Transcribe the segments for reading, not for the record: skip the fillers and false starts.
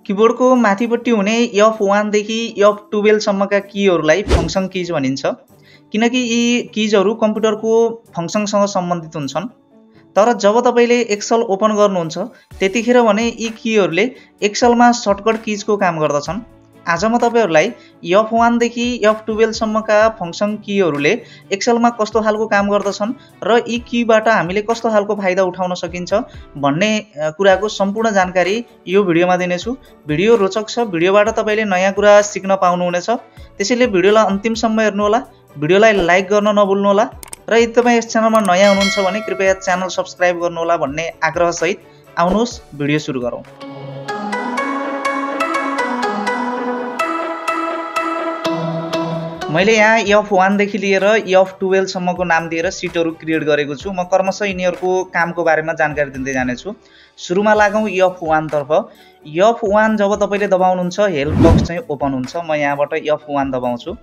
किबोर्डको माथिपट्टि हुने F1 देखि F12 सम्मका कीहरूलाई फंक्सन कीज भनिन्छ किनकि यी कीजहरू कम्प्युटरको फंक्सनसँग सम्बन्धित हुन्छन्। तर जब तपाईले एक्सेल ओपन गर्नुहुन्छ त्यतिखेर भने यी कीहरूले एक्सेलमा सर्टकट कीजको काम गर्दछन्। आज म तपाईहरुलाई F1 देखि F12 सम्मका फंक्सन कीहरूले एक्सेलमा कस्तो खालको काम गर्दछन् र यी कीबाट हामीले कस्तो खालको फाइदा उठाउन सकिन्छ भन्ने कुराको सम्पूर्ण जानकारी यो भिडियोमा दिनेछु। भिडियो रोचक छ, भिडियोबाट तपाईले नयाँ कुरा सिक्न पाउनुहुनेछ। त्यसैले भिडियोलाई अन्तिमसम्म हेर्नु होला, भिडियोलाई लाइक गर्न नभुल्नु होला र यदि तपाई यस च्यानलमा नयाँ हुनुहुन्छ भने कृपया च्यानल सब्स्क्राइब गर्नु होला भन्ने आग्रह सहित आउनुहोस् भिडियो सुरु गरौँ। मैले यहाँ F1 देखि लिएर F12 सम्मको नाम दिएर सिटहरु क्रिएट गरेको छु। म क्रमशः यिनीहरुको कामको बारेमा जानकारी दिँदै जानेछु। सुरुमा लागौं F1 तर्फ। F1 जब तपाईले दबाउनुहुन्छ हेल्प बक्स चाहिँ ओपन हुन्छ। म यहाँबाट F1 दबाउँछु।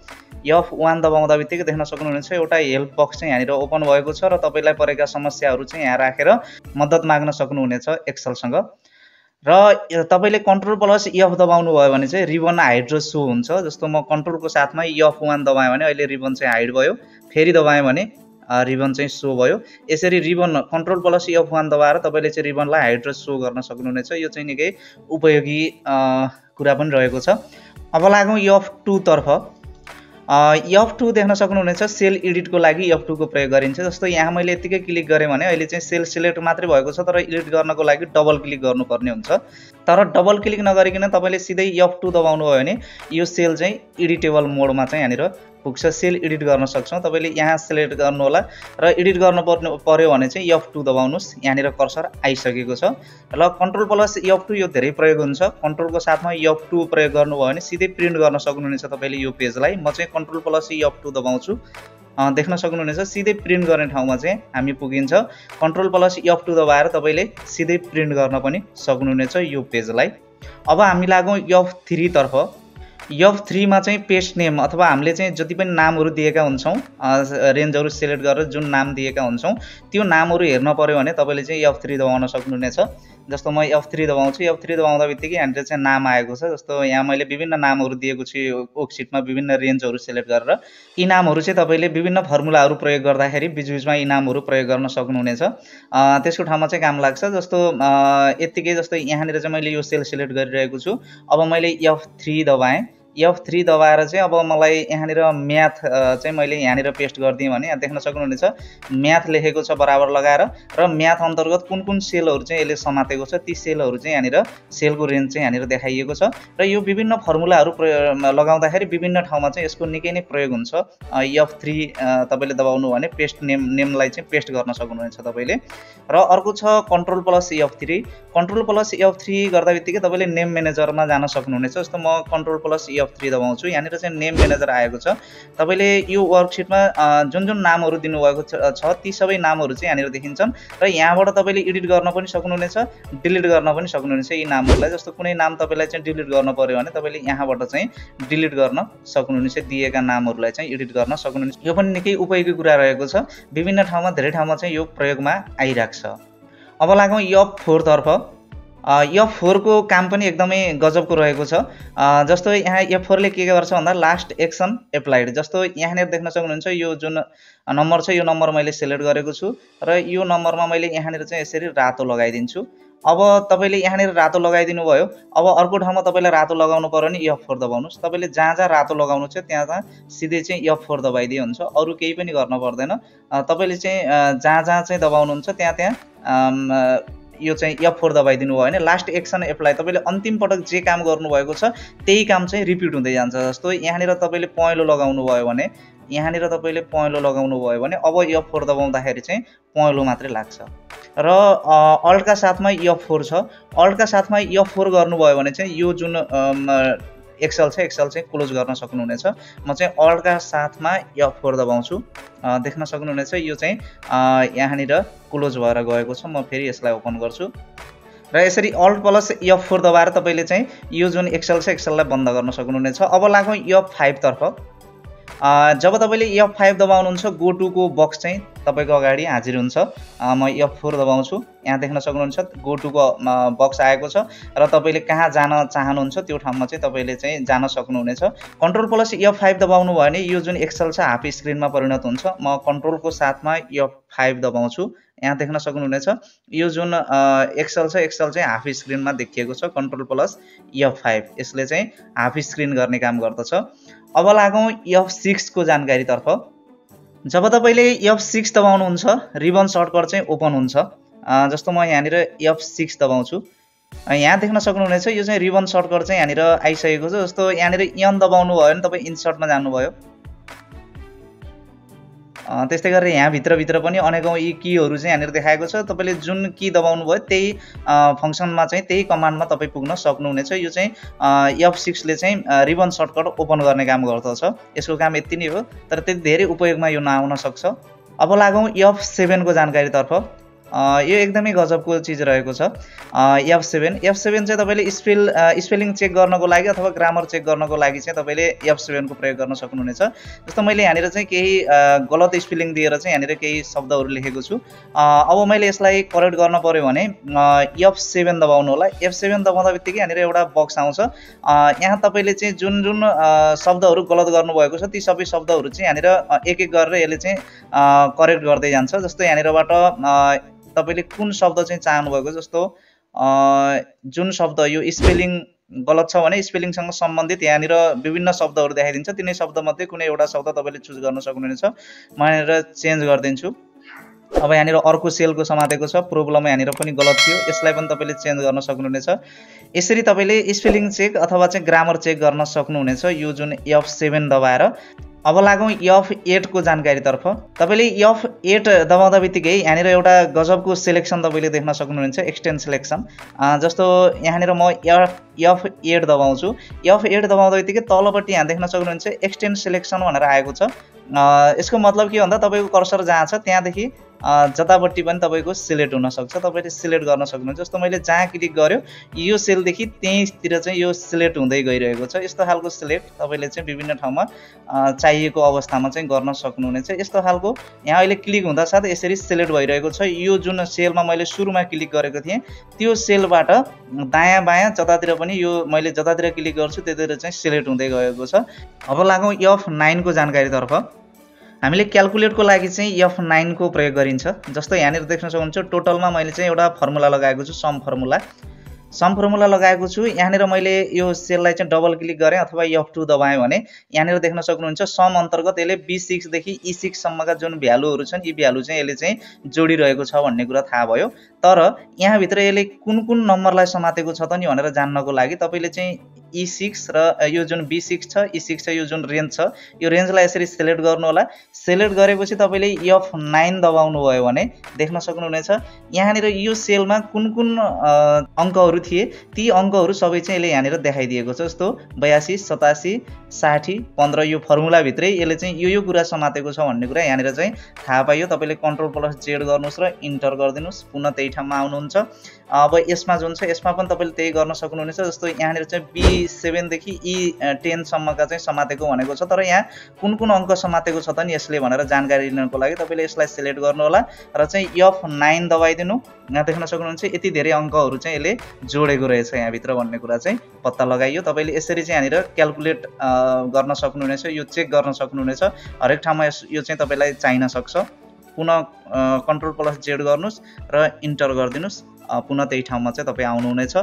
F1 दबाउँदा बित्तिकै देख्न सक्नुहुनेछ एउटा हेल्प बक्स चाहिँ यहाँनिर ओपन भएको छ र तपाईलाई परेका समस्याहरु चाहिँ यहाँ राखेर मद्दत माग्न सक्नुहुनेछ एक्सेलसँग। र तपाईले कन्ट्रोल प्लस F दबाउनु भयो भने चाहिँ रिबन हाइड र शो हुन्छ। जस्तो म कन्ट्रोलको साथमा F1 दबाएँ भने अहिले रिबन चाहिँ हाइड भयो, फेरि दबाएँ भने रिबन चाहिँ शो भयो। यसरी रिबन कन्ट्रोल प्लस F1 दबाएर तपाईले चाहिँ रिबनलाई हाइड र शो गर्न सक्नुहुनेछ। यो चाहिँ निकै उपयोगी कुरा पनि रहेको छ। अब लागौं F2 तर्फ। F2 देख्न सक्नुहुनेछ सेल एडिटको लागि F2 को प्रयोग गरिन्छ। जस्तो यहाँ मैले यतिकै क्लिक गरे भने अहिले चाहिँ सेल सिलेक्ट मात्रै भएको छ, तर एडिट गर्नको लागि डबल क्लिक गर्नुपर्ने हुन्छ। तर डबल क्लिक नगरिकन तपाईले सिधै F2 दबाउनु भयो भने यो सेल चाहिँ एडिटेबल मोडमा चाहिँ यहाँनिर पुग्छ। सेल एडिट गर्न सक्छौं। तपाईले यहाँ सिलेक्ट गर्नु होला र एडिट गर्न पर्यो भने चाहिँ F2 दबाउनुस्। यहाँनिर कर्सर आइसकेको छ। र कन्ट्रोल प्लस F2 यो धेरै प्रयोग हुन्छ। कन्ट्रोलको साथमा F2 प्रयोग गर्नुभयो भने सिधै प्रिन्ट गर्न सक्नुहुनेछ तपाईले यो पेजलाई। म चाहिँ कन्ट्रोल प्लस F2 दबाउँछु। देख्न सक्नुहुनेछ सिधै प्रिन्ट गर्ने ठाउँमा चाहिँ हामी पुगिन्छ। कन्ट्रोल प्लस F2 दबाएर तपाईले सिधै प्रिन्ट गर्न पनि सक्नुहुनेछ यो पेजलाई। अब हामी लागौं F3 तर्फ। F3 मा चाहिँ पेस्ट नेम अथवा हामीले चाहिँ जति पनि नामहरु दिएका हुन्छौं, रेन्जहरु सिलेक्ट गरेर जुन नाम दिएका हुन्छौं त्यो नामहरु हेर्न पर्यो भने तपाईले चाहिँ F3 दबाउन सक्नुहुनेछ। जस्तो म F3 दबाउँछु। F3 दबाउँदा बित्तिकै यहाँनिर चाहिँ नाम आएको छ। जस्तो यहाँ मैले विभिन्न नामहरु दिएको छु वर्कशीटमा विभिन्न रेन्जहरु सिलेक्ट गरेर। यी नामहरु चाहिँ तपाईले विभिन्न फर्मुलाहरु प्रयोग गर्दाखेरि बीचबीचमा यी नामहरु प्रयोग गर्न सक्नुहुनेछ। त्यसको ठाउँमा चाहिँ काम लाग्छ। जस्तो यतिकै जस्तो यहाँनिर चाहिँ मैले यो सेल सिलेक्ट गरिरहेको छु। अब मैले F3 दबाएँ। F3 दबाएर चाहिँ अब मलाई यहाँनिर म्याथ चाहिँ मैले यहाँनिर पेस्ट गर्दिए भने यहाँ देख्न सक्नुहुनेछ म्याथ लेखेको छ बराबर लगाएर र म्याथ अन्तर्गत कुन कुन सेलहरु चाहिँ यसले समातेको छ ती सेलहरु चाहिँ यहाँनिर सेलको रेन्ज चाहिँ यहाँनिर देखाइएको छ। र यो विभिन्न फर्मुलाहरु लगाउँदाखेरि विभिन्न ठाउँमा चाहिँ यसको निकै नै प्रयोग हुन्छ। F3 तपाईले दबाउनु भने पेस्ट नेमलाई चाहिँ पेस्ट गर्न सक्नुहुनेछ तपाईले। र अर्को छ control plus F3। Control plus F3 गर्दा बित्तिकै तपाईले नेम म्यानेजरमा जान सक्नुहुनेछ। जस्तो म कन्ट्रोल प्लस F3 दबाउँछु। यहाँनिर चाहिँ नेम म्यानेजर आएको छ। तपाईले यो वर्कशीटमा जुन जुन नामहरु दिनुभएको छ ती सबै नामहरु चाहिँ यहाँनिर देखिन्छन् र यहाँबाट तपाईले एडिट गर्न पनि सक्नुहुनेछ, डिलिट गर्न पनि सक्नुहुनेछ यी नामहरुलाई। जस्तो कुनै नाम तपाईलाई चाहिँ डिलिट गर्न पर्यो भने तपाईले यहाँबाट चाहिँ डिलिट गर्न सक्नुहुनेछ, दिएका नामहरुलाई चाहिँ एडिट गर्न सक्नुहुनेछ। यो पनि निकै उपयोगी कुरा रहेको छ। विभिन्न ठाउँमा धेरै ठाउँमा चाहिँ यो प्रयोगमा आइराख्छ। अब लागौं F4 तर्फ। F4 को काम पनि एकदमै गजबको रहेको छ। जस्तो यहाँ F4 ले के गर्छ भन्दा लास्ट एक्सन एप्लाइड। जस्तो यहाँनिर देख्न सक्नुहुन्छ यो जुन नम्बर छ यो नम्बर मैले सिलेक्ट गरेको छु र यो नम्बरमा मैले यहाँनिर चाहिँ यसरी रातो लगाइदिन्छु। अब तपाईले यहाँनिर रातो लगाइदिनु भयो। अब अर्को ठाउँमा तपाईलाई रातो लगाउनु पर्यो भने F4 दबाउनुस्। तपाईले जहाँ जहाँ रातो लगाउनु छ त्यहाँ सिधै चाहिँ F4 दबाइदिए हुन्छ। अरु केही पनि गर्न पर्दैन। तपाईले चाहिँ जहाँ जहाँ चाहिँ दबाउनुहुन्छ त्यहाँ त्यहाँ यो चाहिँ F4 दबाइदिनु भयो भने लास्ट एक्सन एप्लाई। तपाईले अन्तिम पटक जे काम गर्नु भएको छ त्यही काम चाहिँ रिपिट हुँदै जान्छ। जस्तो यहाँनिर तपाईले पहेँलो लगाउनु भयो भने यहाँनिर तपाईले पहेँलो लगाउनु भयो भने अब F4 दबाउँदाखेरि चाहिँ पहेँलो मात्रै लाग्छ। र अल्ट का साथमा F4 छ। अल्ट का साथमा F4 गर्नुभयो भने चाहिँ यो जुन एक्सेल चाहिँ क्लोज गर्न सक्नुहुनेछ। म चाहिँ अल्ट का साथमा F4 दबाउँछु। देख्न सक्नुहुनेछ यो चाहिँ यहाँनिर क्लोज भएर गएको छ। म फेरि यसलाई ओपन गर्छु र यसरी अल्ट प्लस F4 दबाएर तपाईले चाहिँ यो जुन एक्सेल छ एक्सेललाई बन्द गर्न सक्नुहुनेछ। अब लागौं F5 तर्फ। जब तपाईँले F5 दबाउनुहुन्छ गो टु को बक्स चाहिँ तपाईँको अगाडि हाजिर हुन्छ। म F4 दबाउँछु, यहाँ देख्न सक्नुहुन्छ गो टु को बक्स आएको छ र तपाईँले कहाँ जान चाहनुहुन्छ त्यो ठाउँमा चाहिँ तपाईँले चाहिँ जान सक्नुहुनेछ। कन्ट्रोल प्लस F5 दबाउनु भयो भने यो जुन एक्सेल छ हाफ स्क्रिनमा परिणत हुन्छ। म कन्ट्रोलको साथमा F5 दबाउँछु, यहाँ देख्न सक्नुहुनेछ यो जुन एक्सेल छ एक्सेल चाहिँ हाफ स्क्रिनमा देखिएको छ। कन्ट्रोल प्लस F5 यसले चाहिँ हाफ स्क्रिन गर्ने काम गर्दछ। अब लागौँ F6 को जानकारीतर्फ। जब तपाईँले F6 दबाउनुहुन्छ रिबन सर्टकट चाहिँ ओपन हुन्छ। जस्तो म यहाँनिर F6 दबाउँछु, यहाँ देख्न सक्नुहुनेछ यो चाहिँ रिबन सर्टकट चाहिँ यहाँनिर आइसकेको छ। जस्तो यहाँनिर एन दबाउनु भयो भने तपाईँ इन्सर्टमा जानुभयो, त्यस्तै गरेर यहाँ भित्र पनि अनेकौं यी कीहरू चाहिँ यहाँनिर देखाएको छ। तपाईँले जुन की दबाउनु भयो त्यही फङ्सनमा चाहिँ त्यही कमान्डमा तपाईँ पुग्न सक्नुहुनेछ। यो चाहिँ F6 ले चाहिँ रिबन सर्टकट ओपन गर्ने काम गर्दछ। यसको काम यति नै हो, तर त्यति धेरै उपयोगमा यो नआउन सक्छ। अब लागौँ F7 को जानकारीतर्फ। यो एकदमै गजबको चिज रहेको छ। F7 चाहिँ तपाईँले स्पेलिङ चेक गर्नको लागि अथवा ग्रामर चेक गर्नको लागि चाहिँ तपाईँले F7 को प्रयोग गर्न सक्नुहुनेछ। जस्तो मैले यहाँनिर चाहिँ केही गलत स्पेलिङ दिएर चाहिँ यहाँनिर केही शब्दहरू लेखेको छु। अब मैले यसलाई करेक्ट गर्न पर्यो भने F7 दबाउनु होला। F7 दबाउँदा बित्तिकै यहाँनिर एउटा बक्स आउँछ। यहाँ तपाईँले चाहिँ जुन जुन शब्दहरू गलत गर्नुभएको छ ती सबै शब्दहरू चाहिँ यहाँनिर एक एक गरेर यसले चाहिँ करेक्ट गर्दै जान्छ। जस्तो यहाँनिरबाट तपाईले कुन शब्द चाहिँ चाहनुभएको, जस्तो जुन शब्द यो स्पेलिङ गलत छ भने स्पेलिङसँग सम्बन्धित यहाँनिर विभिन्न शब्दहरू देखाइदिन्छ। तिनै शब्दमध्ये कुनै एउटा शब्द तपाईँले चुज गर्न सक्नुहुनेछ। म यहाँनिर चेन्ज गरिदिन्छु। अब यहाँनिर अर्को सेलको समातेको छ, प्रोब्लम यहाँनिर पनि गलत थियो, यसलाई पनि तपाईँले चेन्ज गर्न सक्नुहुनेछ। यसरी तपाईँले स्पेलिङ चेक अथवा चाहिँ ग्रामर चेक गर्न सक्नुहुनेछ यो जुन F7 दबाएर। अब लागौँ F8 को जानकारीतर्फ। तपाईँले F8 दबाउँदा बित्तिकै यहाँनिर एउटा गजबको सेलेक्सन तपाईँले देख्न सक्नुहुन्छ, एक्सटेन्ड सेलेक्सन। जस्तो यहाँनिर म F8 दबाउँछु। F8 दबाउँदा बित्तिकै तलपट्टि यहाँ देख्न सक्नुहुन्छ एक्सटेन्ड सेलेक्सन भनेर आएको छ। यसको मतलब के भन्दा तपाईँको कर्सर जहाँ छ त्यहाँदेखि जतापट्टि पनि तपाईँको सिलेक्ट हुन सक्छ, तपाईँले सिलेक्ट गर्न सक्नुहुन्छ। जस्तो मैले जहाँ क्लिक गर्यो यो सेलदेखि त्यहीँतिर चाहिँ यो सिलेक्ट हुँदै गइरहेको छ। यस्तो खालको सिलेक्ट तपाईँले चाहिँ विभिन्न ठाउँमा चाहिएको अवस्थामा चाहिँ गर्न सक्नुहुनेछ। यस्तो खालको यहाँ अहिले क्लिक हुँदा साथ यसरी सिलेक्ट भइरहेको छ। यो जुन सेलमा मैले सुरुमा क्लिक गरेको थिएँ त्यो सेलबाट दायाँ बायाँ जतातिर पनि यो मैले जतातिर क्लिक गर्छु त्यतातिर चाहिँ सिलेक्ट हुँदै गएको छ। अब लागौँ F9 को जानकारीतर्फ। हामीले क्याल्कुलेटको लागि चाहिँ F9 को प्रयोग गरिन्छ। जस्तो यहाँनिर देख्न सक्नुहुन्छ टोटलमा मैले चाहिँ एउटा फर्मुला लगाएको छु, सम फर्मुला लगाएको छु। यहाँनिर मैले यो सेललाई चाहिँ डबल क्लिक गरेँ अथवा F2 दबाएँ भने यहाँनिर देख्न सक्नुहुन्छ सम अन्तर्गत यसले B6 देखि E6 सम्मका जुन भ्यालुहरू छन् यी भ्यालु चाहिँ यसले चाहिँ जोडिरहेको छ भन्ने कुरा थाहा भयो। तर यहाँ भित्र यसले कुन कुन नम्बरलाई समातेको छ त नि भनेर जान्नको लागि तपाईले चाहिँ E6 र यो जुन B6 छ E6 छ यो जुन रेन्ज छ यो रेन्जलाई यसरी सिलेक्ट गर्नु होला। सिलेक्ट गरेपछि तपाईले F9 दबाउनु भयो भने देख्न सक्नुहुनेछ यहाँनिर यो सेलमा कुन कुन अंकहरू थिए ती अंकहरू सबै चाहिँ यसले यहाँनिर देखाइदिएको छ। जस्तो 82 87 60 15 यो फर्मुला भित्रै यसले चाहिँ यो कुरा समातेको छ भन्ने कुरा यहाँनिर चाहिँ थाहा पाइयो। तपाईले Ctrl+Z गर्नुस् र इन्टर गर्दिनुस्, पुनः त्यही ठाउँमा आउनुहुन्छ। अब यसमा जुन छ यसमा पनि तपाईले त्यही गर्न सक्नुहुनेछ। जस्तो यहाँनिर चाहिँ B7 देखि E10 सम्मका चाहिँ समातेको भनेको छ, तर यहाँ कुन कुन अंक समातेको छ त नि यसले भनेर जानकारी लिनको लागि तपाईले यसलाई सिलेक्ट गर्नु होला र चाहिँ F9 दबाइदिनु। यहाँ देख्न सक्नुहुन्छ यति धेरै अंकहरू चाहिँ यसले जोडेको रहेछ यहाँ भित्र भन्ने कुरा चाहिँ पत्ता लगाइयो। तपाईले यसरी चाहिँ यहाँनिर क्याल्कुलेट गर्न सक्नुहुनेछ, यो चेक गर्न सक्नुहुनेछ। हरेक ठाउँमा यो चाहिँ तपाईलाई चाहिन सक्छ। पुनः Ctrl+Z गर्नुस् र इन्टर गर्दिनुस्, पुनः त्यही ठाउँमा चाहिँ तपाई आउनुहुनेछ।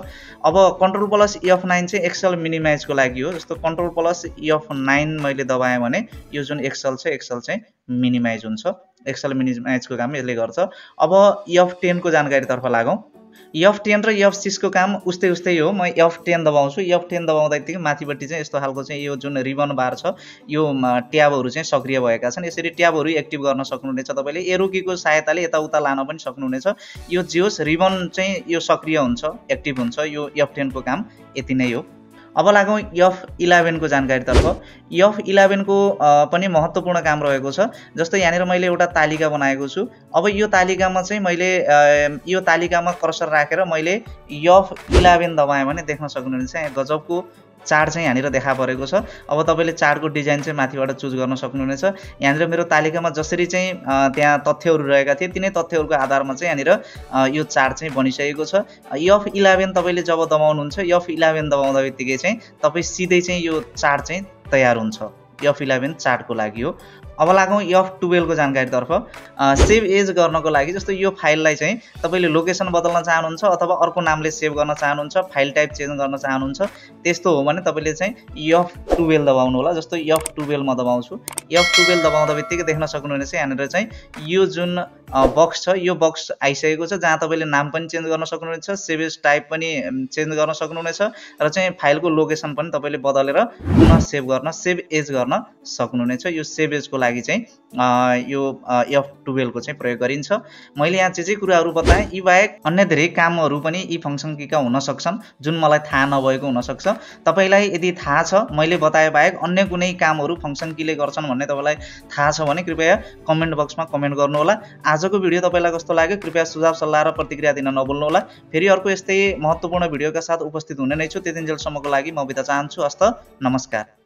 अब Ctrl+F9 चाहिँ एक्सेल मिनिमाइजको लागि हो। जस्तो Ctrl+F9 मैले दबाएँ भने यो जुन एक्सेल छ एक्सेल चाहिँ मिनिमाइज हुन्छ। एक्सेल मिनिमाइजको काम यसले गर्छ। अब F10 को जानकारीतर्फ लागौं। F10 र F6 को काम उस्तै हो। म F10 दबाउँछु। F10 दबाउँदादेखि माथिपट्टि चाहिँ यस्तो खालको चाहिँ यो जुन रिबन बार छ यो ट्याबहरू चाहिँ सक्रिय भएका छन्। यसरी ट्याबहरू एक्टिभ गर्न सक्नुहुनेछ। तपाईले एरो कीको सहायताले यताउता लान पनि सक्नुहुनेछ। यो जे होस् रिबन चाहिँ यो सक्रिय हुन्छ, एक्टिभ हुन्छ। यो F10 को काम यति नै हो। अब लागौं F11 को जानकारीतर्फ। F11 को पनि महत्त्वपूर्ण काम रहेको छ। जस्तो यहाँनिर मैले एउटा तालिका बनाएको छु। अब यो तालिकामा चाहिँ मैले यो तालिकामा कर्सर राखेर मैले F11 दबाएँ भने देख्न सक्नुहुन्छ यहाँ गजबको चार्ट चाहिँ यहाँनिर देखा परेको छ। अब तपाईँले चार्टको डिजाइन चाहिँ माथिबाट चुज गर्न सक्नुहुनेछ। यहाँनिर मेरो तालिकामा जसरी चाहिँ त्यहाँ तथ्यहरू रहेका थिए तिनै तथ्यहरूको आधारमा चाहिँ यहाँनिर यो चार्ट चाहिँ बनिसकेको छ। F11 तपाईँले जब दबाउनुहुन्छ, F11 दबाउँदा बित्तिकै चाहिँ तपाईँ सिधै चाहिँ यो चार्ट चाहिँ तयार हुन्छ। F11 चार्टको लागि हो। अब लागौँ F12 को जानकारीतर्फ। सेभ एज गर्नको लागि जस्तो यो फाइललाई चाहिँ तपाईँले लोकेसन बदल्न चाहनुहुन्छ अथवा अर्को नामले सेभ गर्न चाहनुहुन्छ, फाइल टाइप चेन्ज गर्न चाहनुहुन्छ, त्यस्तो हो भने तपाईँले चाहिँ F12 दबाउनु होला। जस्तो F12 म दबाउँछु। F12 दबाउँदा बित्तिकै देख्न सक्नुहुनेछ यहाँनिर चाहिँ यो जुन बक्स छ यो बक्स आइसकेको छ, जहाँ तपाईँले नाम पनि चेन्ज गर्न सक्नुहुनेछ, सेभ एज टाइप पनि चेन्ज गर्न सक्नुहुनेछ र चाहिँ फाइलको लोकेसन पनि तपाईँले बदलेर पुनः सेभ एज गर्न सक्नुहुनेछ। यो सेभ एजको लागि चाहिँ यो F12 को चाहिँ प्रयोग गरिन्छ। मैले यहाँ जे कुराहरू बताएँ यी बाहेक अन्य धेरै कामहरू पनि यी फंक्सन कीका हुन सक्छन् जुन मलाई थाहा नभएको हुन सक्छ। तपाईलाई यदि थाहा छ मैले बताए बाहेक अन्य कुनै कामहरू फंक्सन कीले गर्छन् भन्ने तपाईलाई थाहा छ भने कृपया कमेन्ट बक्समा कमेन्ट गर्नु होला। आजको भिडियो तपाईलाई कस्तो लाग्यो कृपया सुझाव सल्लाह र प्रतिक्रिया दिन नभुल्नु होला। फेरि अर्को यस्तै महत्त्वपूर्ण भिडियोका साथ उपस्थित हुने नै छु। त्यतिन्जेलसम्मको लागि म बिदा चाहन्छु। हस्त नमस्कार।